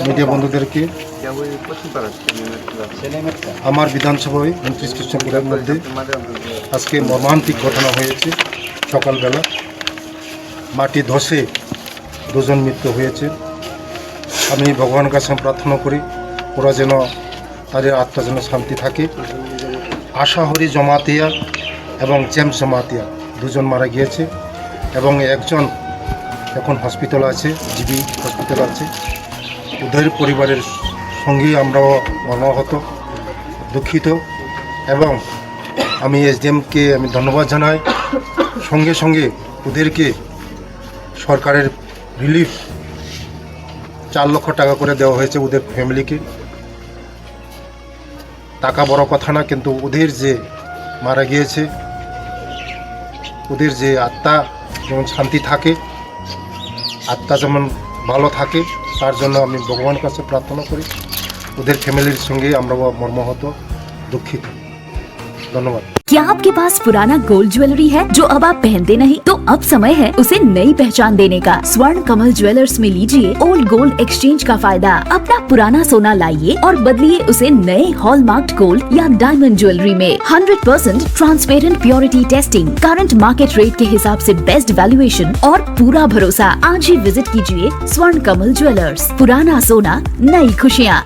Media বন্ধুদেরকে আমার বিধানসভায় 29 কৃষ্ণপুরের মধ্যে আজকে মর্মান্তিক ঘটনা হয়েছে। সকালবেলা মাটি ধসে দুজন মৃত্যু হয়েছে। আমি ভগবানের কাছে প্রার্থনা করি ওরা যেন তাদের আত্মা যেন শান্তি থাকে। আশাহরি জমাতিয়া এবং জেমস জমাতিয়া দুজন মারা গিয়েছে এবং একজন এখন হসপিটাল আছে, জিবি হসপিটাল আছে। ওদের পরিবারের সঙ্গেই আমরাও মর্মাহত, দুঃখিত এবং আমি এসডিএমকে আমি ধন্যবাদ জানাই। সঙ্গে সঙ্গে ওদেরকে সরকারের রিলিফ 4 লক্ষ টাকা করে দেওয়া হয়েছে ওদের ফ্যামিলিকে। টাকা বড় কথা না, কিন্তু ওদের যে মারা গিয়েছে ওদের যে আত্মা যেমন শান্তি থাকে, আত্মা যেমন ভালো থাকে, তার জন্য আমি ভগবানের কাছে প্রার্থনা করি। ওদের ফ্যামিলির সঙ্গে আমরা মর্মাহত, দুঃখিত। ধন্যবাদ। क्या आपके पास पुराना गोल्ड ज्वेलरी है जो अब आप पहनते नहीं? तो अब समय है उसे नई पहचान देने का। स्वर्ण कमल ज्वेलर्स में लीजिए ओल्ड गोल्ड एक्सचेंज का फायदा। अपना पुराना सोना लाइए और बदलिए उसे नए हॉलमार्क्ड गोल्ड या डायमंड ज्वेलरी में। 100% transparent purity testing, current market rate के हिसाब से बेस्ट वैल्यूएशन और पूरा भरोसा। आज ही विजिट कीजिए स्वर्ण कमल ज्वेलर्स। पुराना सोना, नई खुशियाँ।